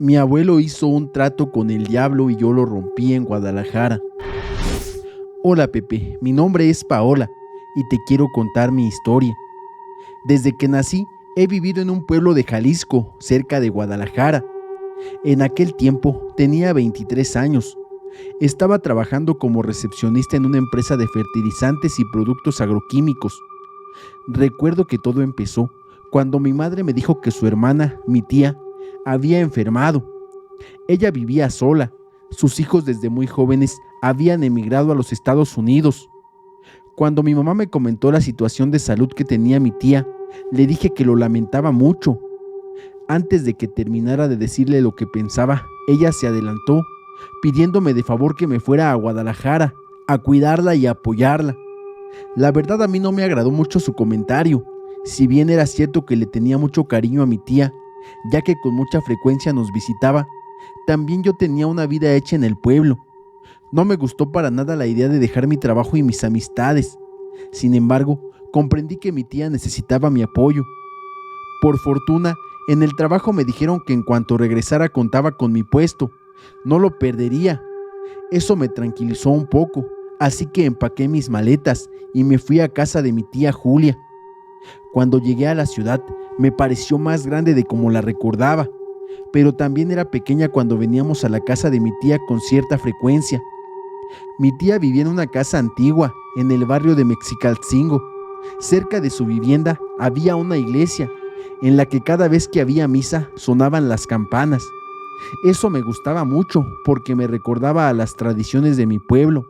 Mi abuelo hizo un trato con el diablo y yo lo rompí en Guadalajara. Hola Pepe, mi nombre es Paola y te quiero contar mi historia. Desde que nací he vivido en un pueblo de Jalisco, cerca de Guadalajara. En aquel tiempo tenía 23 años. Estaba trabajando como recepcionista en una empresa de fertilizantes y productos agroquímicos. Recuerdo que todo empezó cuando mi madre me dijo que su hermana, mi tía, había enfermado. Ella vivía sola. Sus hijos desde muy jóvenes habían emigrado a los Estados Unidos. Cuando mi mamá me comentó la situación de salud que tenía mi tía, le dije que lo lamentaba mucho. Antes de que terminara de decirle lo que pensaba, ella se adelantó, pidiéndome de favor que me fuera a Guadalajara, a cuidarla y a apoyarla. La verdad, a mí no me agradó mucho su comentario, si bien era cierto que le tenía mucho cariño a mi tía, ya que con mucha frecuencia nos visitaba. También yo tenía una vida hecha en el pueblo. No me gustó para nada la idea de dejar mi trabajo y mis amistades. Sin embargo, comprendí que mi tía necesitaba mi apoyo. Por fortuna, en el trabajo me dijeron que en cuanto regresara contaba con mi puesto. No lo perdería. Eso me tranquilizó un poco, así que empaqué mis maletas y me fui a casa de mi tía Julia. Cuando llegué a la ciudad, me pareció más grande de como la recordaba, pero también era pequeña cuando veníamos a la casa de mi tía con cierta frecuencia. Mi tía vivía en una casa antigua, en el barrio de Mexicalcingo. Cerca de su vivienda había una iglesia, en la que cada vez que había misa sonaban las campanas. Eso me gustaba mucho porque me recordaba a las tradiciones de mi pueblo.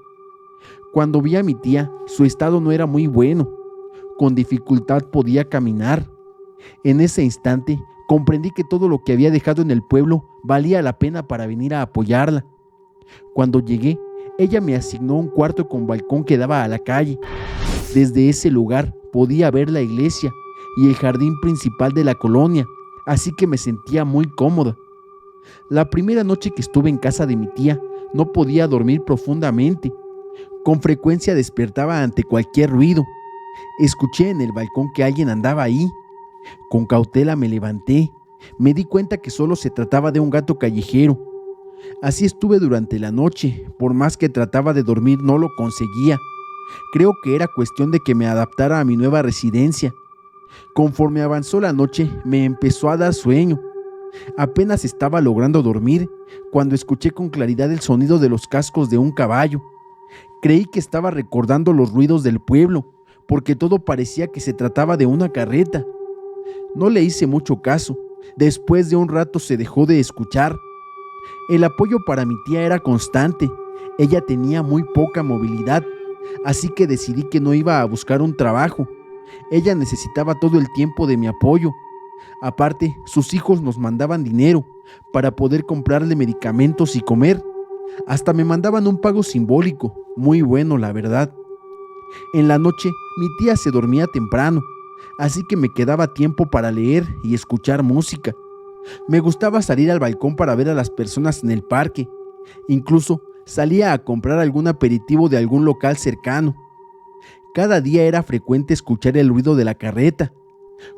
Cuando vi a mi tía, su estado no era muy bueno. Con dificultad podía caminar. En ese instante comprendí que todo lo que había dejado en el pueblo valía la pena para venir a apoyarla. Cuando llegué, ella me asignó un cuarto con balcón que daba a la calle. Desde ese lugar podía ver la iglesia y el jardín principal de la colonia, así que me sentía muy cómoda. La primera noche que estuve en casa de mi tía, no podía dormir profundamente. Con frecuencia despertaba ante cualquier ruido. Escuché en el balcón que alguien andaba ahí. Con cautela me levanté. Me di cuenta que solo se trataba de un gato callejero. Así estuve durante la noche. Por más que trataba de dormir, no lo conseguía. Creo que era cuestión de que me adaptara a mi nueva residencia. Conforme avanzó la noche, me empezó a dar sueño. Apenas estaba logrando dormir cuando escuché con claridad el sonido de los cascos de un caballo. Creí que estaba recordando los ruidos del pueblo, porque todo parecía que se trataba de una carreta. No le hice mucho caso. Después de un rato se dejó de escuchar. El apoyo para mi tía era constante. Ella tenía muy poca movilidad, así que decidí que no iba a buscar un trabajo. Ella necesitaba todo el tiempo de mi apoyo. Aparte, sus hijos nos mandaban dinero para poder comprarle medicamentos y comer. Hasta me mandaban un pago simbólico, muy bueno, la verdad. En la noche, mi tía se dormía temprano, así que me quedaba tiempo para leer y escuchar música. Me gustaba salir al balcón para ver a las personas en el parque. Incluso salía a comprar algún aperitivo de algún local cercano. Cada día era frecuente escuchar el ruido de la carreta.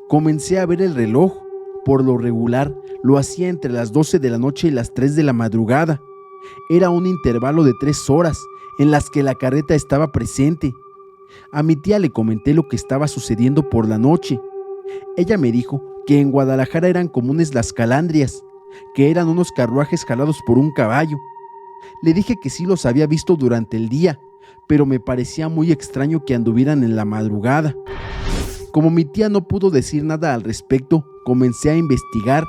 Comencé a ver el reloj. Por lo regular, lo hacía entre las 12 de la noche y las 3 de la madrugada. Era un intervalo de 3 horas en las que la carreta estaba presente. A mi tía le comenté lo que estaba sucediendo por la noche. Ella me dijo que en Guadalajara eran comunes las calandrias, que eran unos carruajes jalados por un caballo. Le dije que sí los había visto durante el día, pero me parecía muy extraño que anduvieran en la madrugada. Como mi tía no pudo decir nada al respecto, comencé a investigar.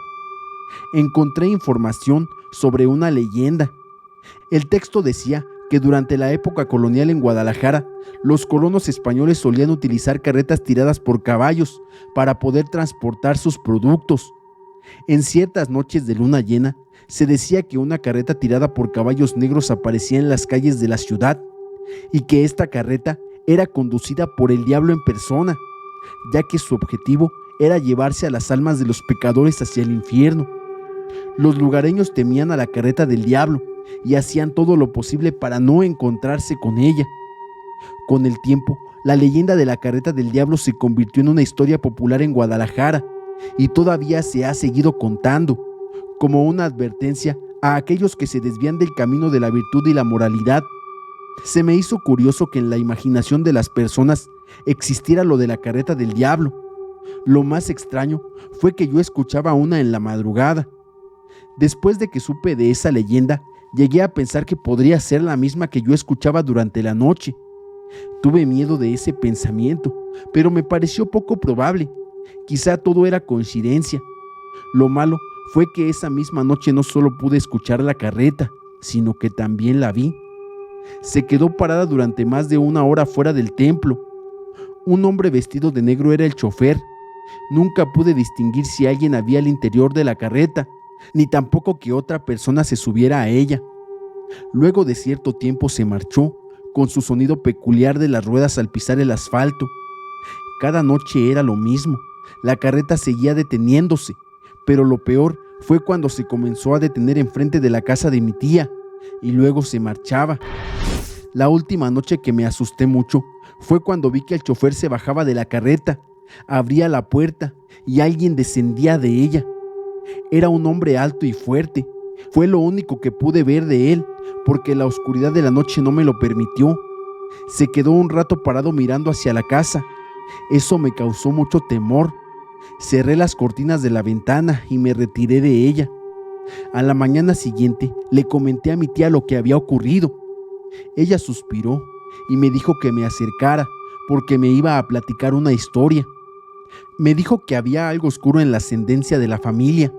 Encontré información sobre una leyenda. El texto decía que durante la época colonial en Guadalajara, los colonos españoles solían utilizar carretas tiradas por caballos para poder transportar sus productos. En ciertas noches de luna llena, se decía que una carreta tirada por caballos negros aparecía en las calles de la ciudad y que esta carreta era conducida por el diablo en persona, ya que su objetivo era llevarse a las almas de los pecadores hacia el infierno. Los lugareños temían a la carreta del diablo y hacían todo lo posible para no encontrarse con ella. Con el tiempo, la leyenda de la carreta del diablo se convirtió en una historia popular en Guadalajara y todavía se ha seguido contando. como una advertencia a aquellos que se desvían del camino de la virtud y la moralidad. Se me hizo curioso que en la imaginación de las personas existiera lo de la carreta del diablo. Lo más extraño fue que yo escuchaba una en la madrugada. Después de que supe de esa leyenda, llegué a pensar que podría ser la misma que yo escuchaba durante la noche. Tuve miedo de ese pensamiento, pero me pareció poco probable. Quizá todo era coincidencia. Lo malo fue que esa misma noche no solo pude escuchar la carreta, sino que también la vi. Se quedó parada durante más de 1 hora fuera del templo. Un hombre vestido de negro era el chofer. Nunca pude distinguir si alguien había al interior de la carreta, ni tampoco que otra persona se subiera a ella. Luego de cierto tiempo se marchó, con su sonido peculiar de las ruedas al pisar el asfalto. Cada noche era lo mismo. La carreta seguía deteniéndose, pero lo peor fue cuando se comenzó a detener enfrente de la casa de mi tía, y luego se marchaba. La última noche que me asusté mucho fue cuando vi que el chofer se bajaba de la carreta, abría la puerta y alguien descendía de ella. Era un hombre alto y fuerte. Fue lo único que pude ver de él, porque la oscuridad de la noche no me lo permitió. Se quedó un rato parado mirando hacia la casa. Eso me causó mucho temor. Cerré las cortinas de la ventana y me retiré de ella. A la mañana siguiente le comenté a mi tía lo que había ocurrido. Ella suspiró y me dijo que me acercara porque me iba a platicar una historia. Me dijo que había algo oscuro en la ascendencia de la familia.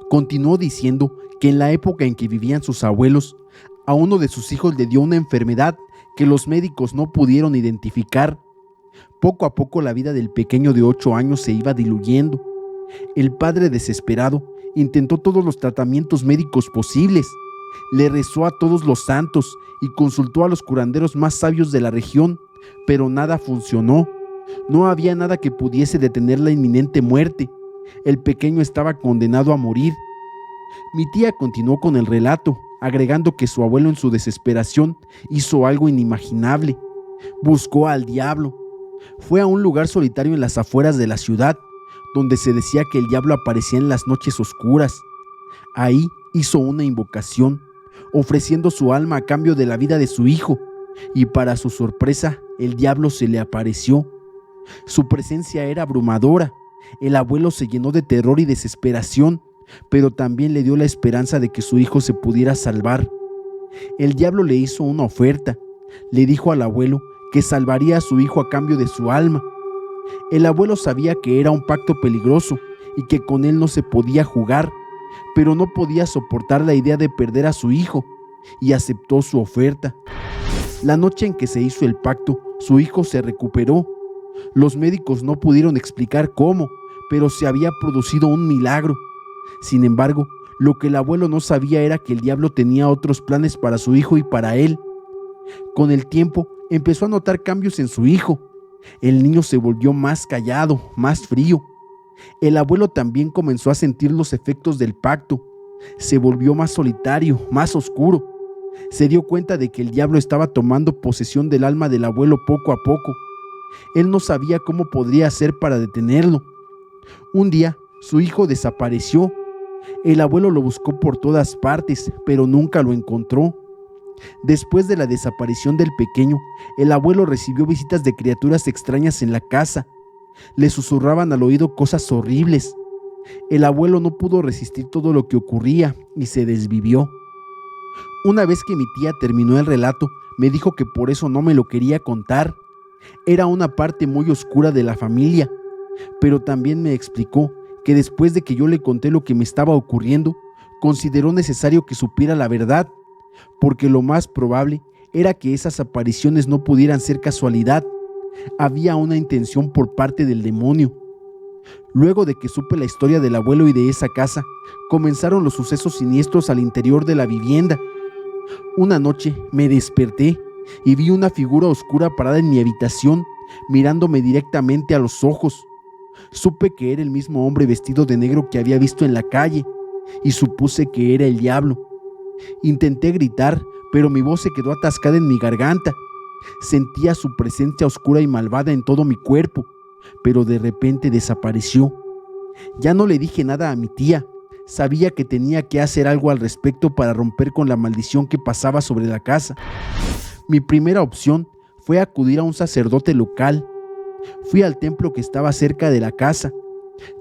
Continuó diciendo que en la época en que vivían sus abuelos, a uno de sus hijos le dio una enfermedad que los médicos no pudieron identificar. Poco a poco la vida del pequeño de 8 años se iba diluyendo. El padre, desesperado, intentó todos los tratamientos médicos posibles. Le rezó a todos los santos y consultó a los curanderos más sabios de la región, pero nada funcionó. No había nada que pudiese detener la inminente muerte. El pequeño estaba condenado a morir. Mi tía continuó con el relato, agregando que su abuelo en su desesperación hizo algo inimaginable. Buscó al diablo. Fue a un lugar solitario en las afueras de la ciudad, donde se decía que el diablo aparecía en las noches oscuras. Ahí hizo una invocación, ofreciendo su alma a cambio de la vida de su hijo, y para su sorpresa, el diablo se le apareció. Su presencia era abrumadora. El abuelo se llenó de terror y desesperación, pero también le dio la esperanza de que su hijo se pudiera salvar. El diablo le hizo una oferta. Le dijo al abuelo que salvaría a su hijo a cambio de su alma. El abuelo sabía que era un pacto peligroso y que con él no se podía jugar, pero no podía soportar la idea de perder a su hijo, y aceptó su oferta. La noche en que se hizo el pacto, su hijo se recuperó. Los médicos no pudieron explicar cómo, pero se había producido un milagro. Sin embargo, lo que el abuelo no sabía era que el diablo tenía otros planes para su hijo y para él. Con el tiempo, empezó a notar cambios en su hijo. El niño se volvió más callado, más frío. El abuelo también comenzó a sentir los efectos del pacto. Se volvió más solitario, más oscuro. Se dio cuenta de que el diablo estaba tomando posesión del alma del abuelo poco a poco. Él no sabía cómo podría hacer para detenerlo. Un día, su hijo desapareció. El abuelo lo buscó por todas partes, pero nunca lo encontró. Después de la desaparición del pequeño, el abuelo recibió visitas de criaturas extrañas en la casa. Le susurraban al oído cosas horribles. El abuelo no pudo resistir todo lo que ocurría y se desvivió. Una vez que mi tía terminó el relato, me dijo que por eso no me lo quería contar. Era una parte muy oscura de la familia, pero también me explicó que después de que yo le conté lo que me estaba ocurriendo, consideró necesario que supiera la verdad, porque lo más probable era que esas apariciones no pudieran ser casualidad. Había una intención por parte del demonio. Luego de que supe la historia del abuelo y de esa casa, comenzaron los sucesos siniestros al interior de la vivienda. Una noche me desperté y vi una figura oscura parada en mi habitación, mirándome directamente a los ojos. Supe que era el mismo hombre vestido de negro que había visto en la calle, y supuse que era el diablo. Intenté gritar, pero mi voz se quedó atascada en mi garganta. Sentía su presencia oscura y malvada en todo mi cuerpo, pero de repente desapareció. Ya no le dije nada a mi tía. Sabía que tenía que hacer algo al respecto para romper con la maldición que pasaba sobre la casa. Mi primera opción fue acudir a un sacerdote local. Fui al templo que estaba cerca de la casa.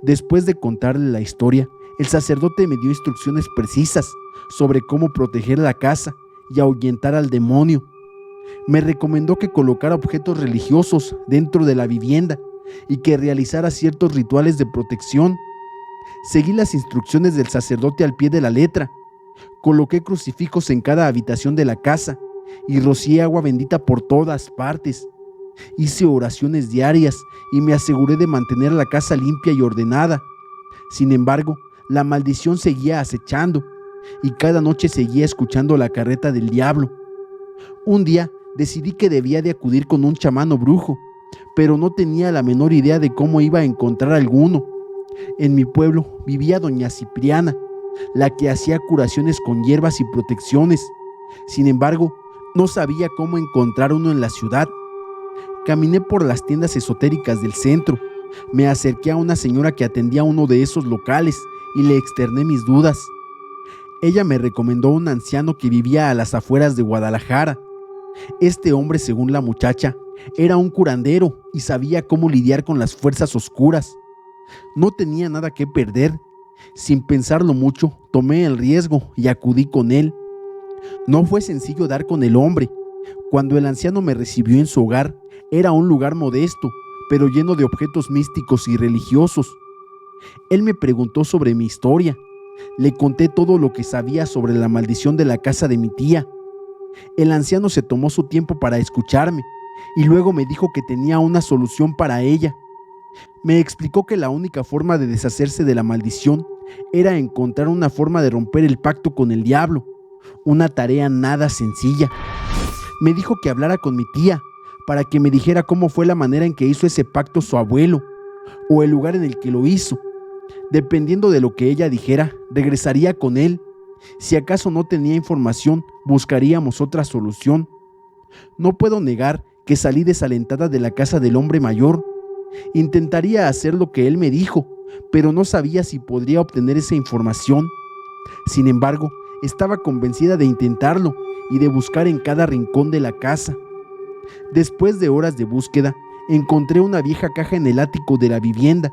Después de contarle la historia, el sacerdote me dio instrucciones precisas sobre cómo proteger la casa y ahuyentar al demonio. Me recomendó que colocara objetos religiosos dentro de la vivienda y que realizara ciertos rituales de protección. Seguí las instrucciones del sacerdote al pie de la letra. Coloqué crucifijos en cada habitación de la casa y rocié agua bendita por todas partes. Hice oraciones diarias y me aseguré de mantener la casa limpia y ordenada. Sin embargo, la maldición seguía acechando y cada noche seguía escuchando la carreta del diablo. Un día decidí que debía de acudir con un chamán o brujo, pero no tenía la menor idea de cómo iba a encontrar alguno. En mi pueblo vivía doña Cipriana, la que hacía curaciones con hierbas y protecciones. Sin embargo, no sabía cómo encontrar uno en la ciudad. Caminé por las tiendas esotéricas del centro. Me acerqué a una señora que atendía uno de esos locales y le externé mis dudas. Ella me recomendó un anciano que vivía a las afueras de Guadalajara. Este hombre, según la muchacha, era un curandero y sabía cómo lidiar con las fuerzas oscuras. No tenía nada que perder. Sin pensarlo mucho, tomé el riesgo y acudí con él. No fue sencillo dar con el hombre. Cuando el anciano me recibió en su hogar, era un lugar modesto, pero lleno de objetos místicos y religiosos. Él me preguntó sobre mi historia. Le conté todo lo que sabía sobre la maldición de la casa de mi tía. El anciano se tomó su tiempo para escucharme y luego me dijo que tenía una solución para ella. Me explicó que la única forma de deshacerse de la maldición era encontrar una forma de romper el pacto con el diablo, una tarea nada sencilla. Me dijo que hablara con mi tía para que me dijera cómo fue la manera en que hizo ese pacto su abuelo o el lugar en el que lo hizo. Dependiendo de lo que ella dijera, regresaría con él. Si acaso no tenía información, buscaríamos otra solución. No puedo negar que salí desalentada de la casa del hombre mayor. Intentaría hacer lo que él me dijo, pero no sabía si podría obtener esa información. Sin embargo, estaba convencida de intentarlo y de buscar en cada rincón de la casa. Después de horas de búsqueda, encontré una vieja caja en el ático de la vivienda.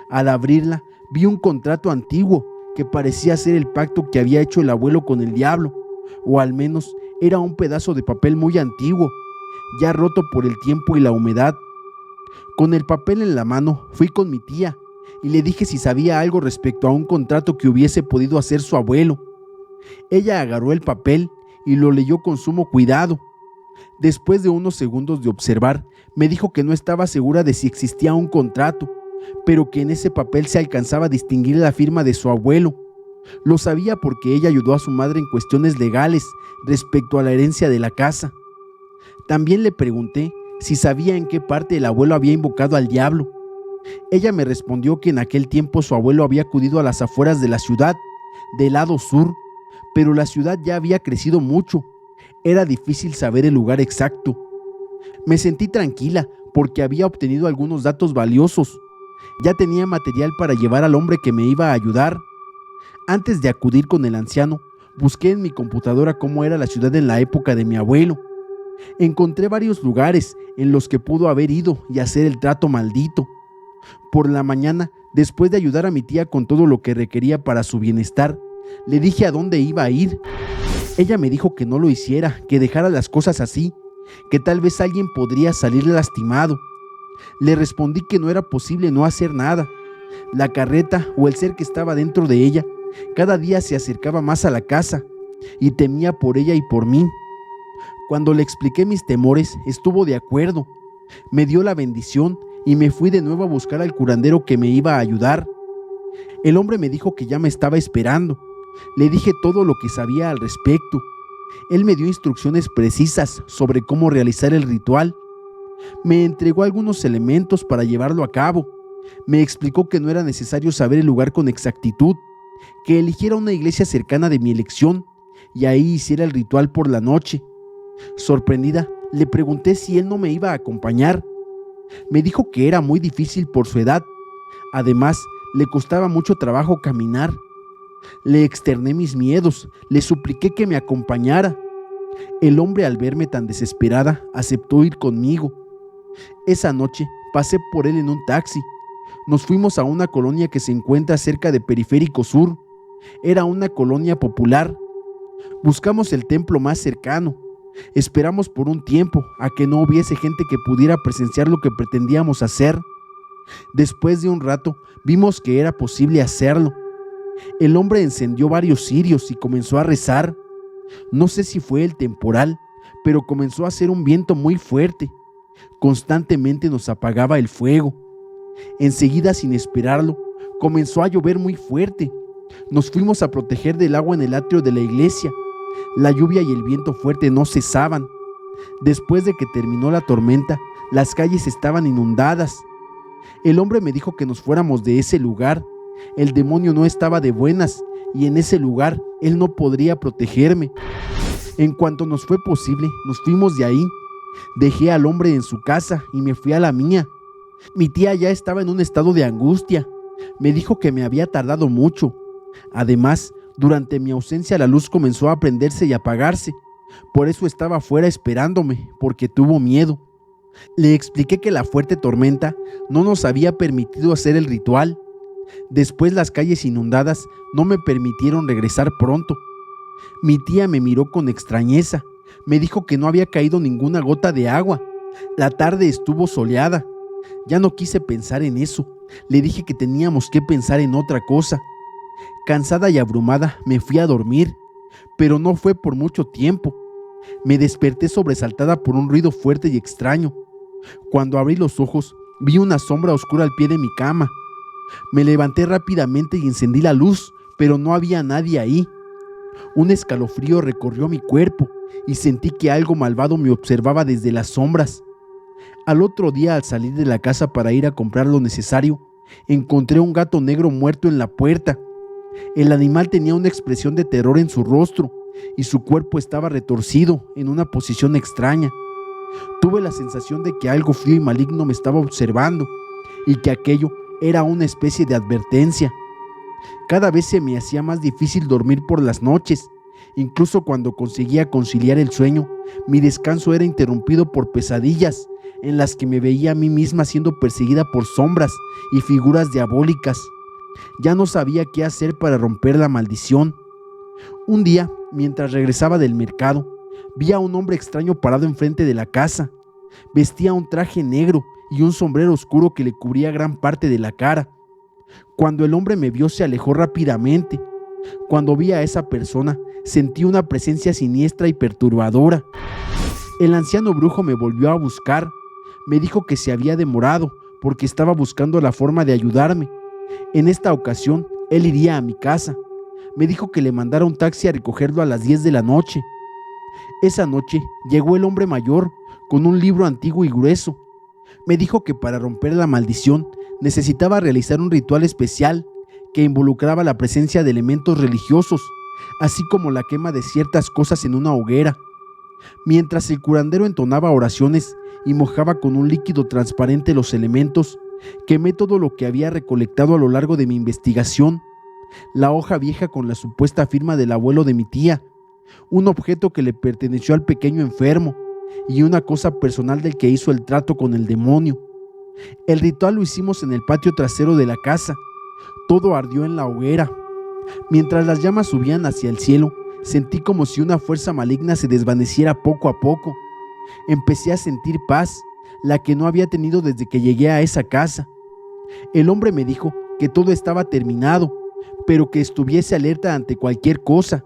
Al abrirla, vi un contrato antiguo que parecía ser el pacto que había hecho el abuelo con el diablo, o al menos era un pedazo de papel muy antiguo, ya roto por el tiempo y la humedad. Con el papel en la mano, fui con mi tía y le dije si sabía algo respecto a un contrato que hubiese podido hacer su abuelo. Ella agarró el papel y lo leyó con sumo cuidado. Después de unos segundos de observar, me dijo que no estaba segura de si existía un contrato, pero que en ese papel se alcanzaba a distinguir la firma de su abuelo. Lo sabía porque ella ayudó a su madre en cuestiones legales respecto a la herencia de la casa. También le pregunté si sabía en qué parte el abuelo había invocado al diablo. Ella me respondió que en aquel tiempo su abuelo había acudido a las afueras de la ciudad, del lado sur, pero la ciudad ya había crecido mucho. Era difícil saber el lugar exacto. Me sentí tranquila porque había obtenido algunos datos valiosos. Ya tenía material para llevar al hombre que me iba a ayudar. Antes de acudir con el anciano, busqué en mi computadora cómo era la ciudad en la época de mi abuelo. Encontré varios lugares en los que pudo haber ido y hacer el trato maldito. Por la mañana, después de ayudar a mi tía con todo lo que requería para su bienestar, le dije a dónde iba a ir. Ella me dijo que no lo hiciera, que dejara las cosas así, que tal vez alguien podría salir lastimado. Le respondí que no era posible no hacer nada. La carreta o el ser que estaba dentro de ella cada día se acercaba más a la casa y temía por ella y por mí. Cuando le expliqué mis temores, estuvo de acuerdo. Me dio la bendición y me fui de nuevo a buscar al curandero que me iba a ayudar. El hombre me dijo que ya me estaba esperando. Le dije todo lo que sabía al respecto. Él me dio instrucciones precisas sobre cómo realizar el ritual. Me entregó algunos elementos para llevarlo a cabo. Me explicó que no era necesario saber el lugar con exactitud, que eligiera una iglesia cercana de mi elección y ahí hiciera el ritual por la noche. Sorprendida, le pregunté si él no me iba a acompañar. Me dijo que era muy difícil por su edad. Además, le costaba mucho trabajo caminar. Le externé mis miedos, le supliqué que me acompañara. El hombre, al verme tan desesperada, aceptó ir conmigo. Esa noche pasé por él en un taxi. Nos fuimos a una colonia que se encuentra cerca de Periférico Sur. Era una colonia popular. Buscamos el templo más cercano. Esperamos por un tiempo a que no hubiese gente que pudiera presenciar lo que pretendíamos hacer. Después de un rato vimos que era posible hacerlo. El hombre encendió varios cirios y comenzó a rezar. No sé si fue el temporal, pero comenzó a hacer un viento muy fuerte. Constantemente nos apagaba el fuego. Enseguida, sin esperarlo, comenzó a llover muy fuerte. Nos fuimos a proteger del agua en el atrio de la iglesia. La lluvia y el viento fuerte no cesaban. Después de que terminó la tormenta, las calles estaban inundadas. El hombre me dijo que nos fuéramos de ese lugar. El demonio no estaba de buenas y en ese lugar él no podría protegerme. En cuanto nos fue posible, nos fuimos de ahí. Dejé al hombre en su casa y me fui a la mía. Mi tía ya estaba en un estado de angustia. Me dijo que me había tardado mucho. Además, durante mi ausencia la luz comenzó a prenderse y apagarse. Por eso estaba afuera esperándome, porque tuvo miedo. Le expliqué que la fuerte tormenta no nos había permitido hacer el ritual. Después, las calles inundadas no me permitieron regresar pronto. Mi tía me miró con extrañeza. Me dijo que no había caído ninguna gota de agua. La tarde estuvo soleada. Ya no quise pensar en eso. Le dije que teníamos que pensar en otra cosa. Cansada y abrumada, me fui a dormir, pero no fue por mucho tiempo. Me desperté sobresaltada por un ruido fuerte y extraño. Cuando abrí los ojos, vi una sombra oscura al pie de mi cama. Me levanté rápidamente y encendí la luz, pero no había nadie ahí. Un escalofrío recorrió mi cuerpo y sentí que algo malvado me observaba desde las sombras. Al otro día, al salir de la casa para ir a comprar lo necesario, encontré un gato negro muerto en la puerta. El animal tenía una expresión de terror en su rostro y su cuerpo estaba retorcido en una posición extraña. Tuve la sensación de que algo frío y maligno me estaba observando y que aquello era una especie de advertencia. Cada vez se me hacía más difícil dormir por las noches. Incluso cuando conseguía conciliar el sueño, mi descanso era interrumpido por pesadillas en las que me veía a mí misma siendo perseguida por sombras y figuras diabólicas. Ya no sabía qué hacer para romper la maldición. Un día, mientras regresaba del mercado, vi a un hombre extraño parado enfrente de la casa. Vestía un traje negro y un sombrero oscuro que le cubría gran parte de la cara. Cuando el hombre me vio, se alejó rápidamente. Cuando vi a esa persona, sentí una presencia siniestra y perturbadora. El anciano brujo me volvió a buscar. Me dijo que se había demorado porque estaba buscando la forma de ayudarme. En esta ocasión, él iría a mi casa. Me dijo que le mandara un taxi a recogerlo a las 10 de la noche. Esa noche llegó el hombre mayor con un libro antiguo y grueso. Me dijo que para romper la maldición necesitaba realizar un ritual especial que involucraba la presencia de elementos religiosos, así como la quema de ciertas cosas en una hoguera. Mientras el curandero entonaba oraciones y mojaba con un líquido transparente los elementos, quemé todo lo que había recolectado a lo largo de mi investigación. La hoja vieja con la supuesta firma del abuelo de mi tía, un objeto que le perteneció al pequeño enfermo y una cosa personal del que hizo el trato con el demonio. El ritual lo hicimos en el patio trasero de la casa. Todo ardió en la hoguera. Mientras las llamas subían hacia el cielo, sentí como si una fuerza maligna se desvaneciera poco a poco. Empecé a sentir paz, la que no había tenido desde que llegué a esa casa. El hombre me dijo que todo estaba terminado, pero que estuviese alerta ante cualquier cosa.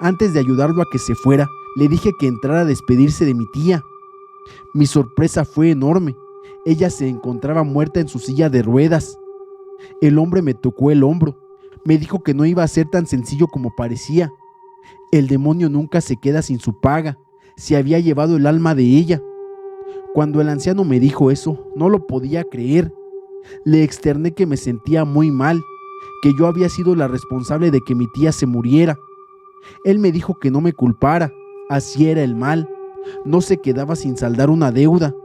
Antes de ayudarlo a que se fuera, le dije que entrara a despedirse de mi tía. Mi sorpresa fue enorme. Ella se encontraba muerta en su silla de ruedas. El hombre me tocó el hombro. Me dijo que no iba a ser tan sencillo como parecía. El demonio nunca se queda sin su paga. Se había llevado el alma de ella. Cuando el anciano me dijo eso, no lo podía creer. Le externé que me sentía muy mal, que yo había sido la responsable de que mi tía se muriera. Él me dijo que no me culpara, así era el mal. No se quedaba sin saldar una deuda.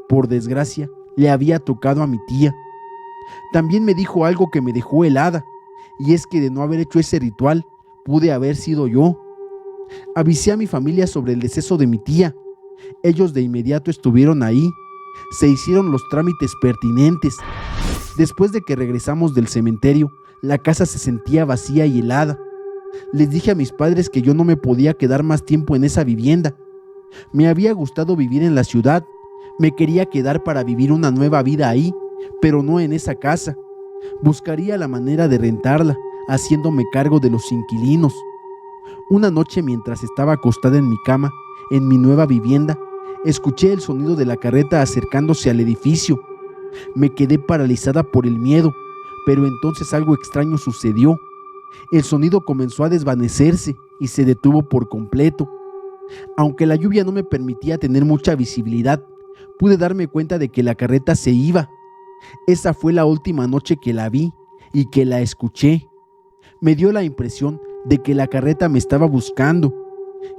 Por desgracia, le había tocado a mi tía. También me dijo algo que me dejó helada, y es que de no haber hecho ese ritual, pude haber sido yo. Avisé a mi familia sobre el deceso de mi tía. Ellos de inmediato estuvieron ahí. Se hicieron los trámites pertinentes. Después de que regresamos del cementerio, la casa se sentía vacía y helada. Les dije a mis padres que yo no me podía quedar más tiempo en esa vivienda. Me había gustado vivir en la ciudad. Me quería quedar para vivir una nueva vida ahí, pero no en esa casa. Buscaría la manera de rentarla, haciéndome cargo de los inquilinos. Una noche, mientras estaba acostada en mi cama, en mi nueva vivienda, escuché el sonido de la carreta acercándose al edificio. Me quedé paralizada por el miedo, pero entonces algo extraño sucedió. El sonido comenzó a desvanecerse y se detuvo por completo. Aunque la lluvia no me permitía tener mucha visibilidad, pude darme cuenta de que la carreta se iba. Esa fue la última noche que la vi y que la escuché. Me dio la impresión de que la carreta me estaba buscando.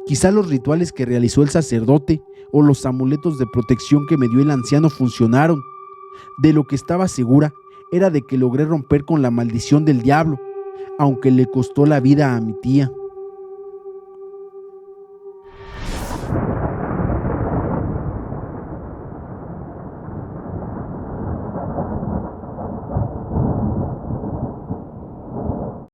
Quizá los rituales que realizó el sacerdote o los amuletos de protección que me dio el anciano funcionaron. De lo que estaba segura era de que logré romper con la maldición del diablo, aunque le costó la vida a mi tía.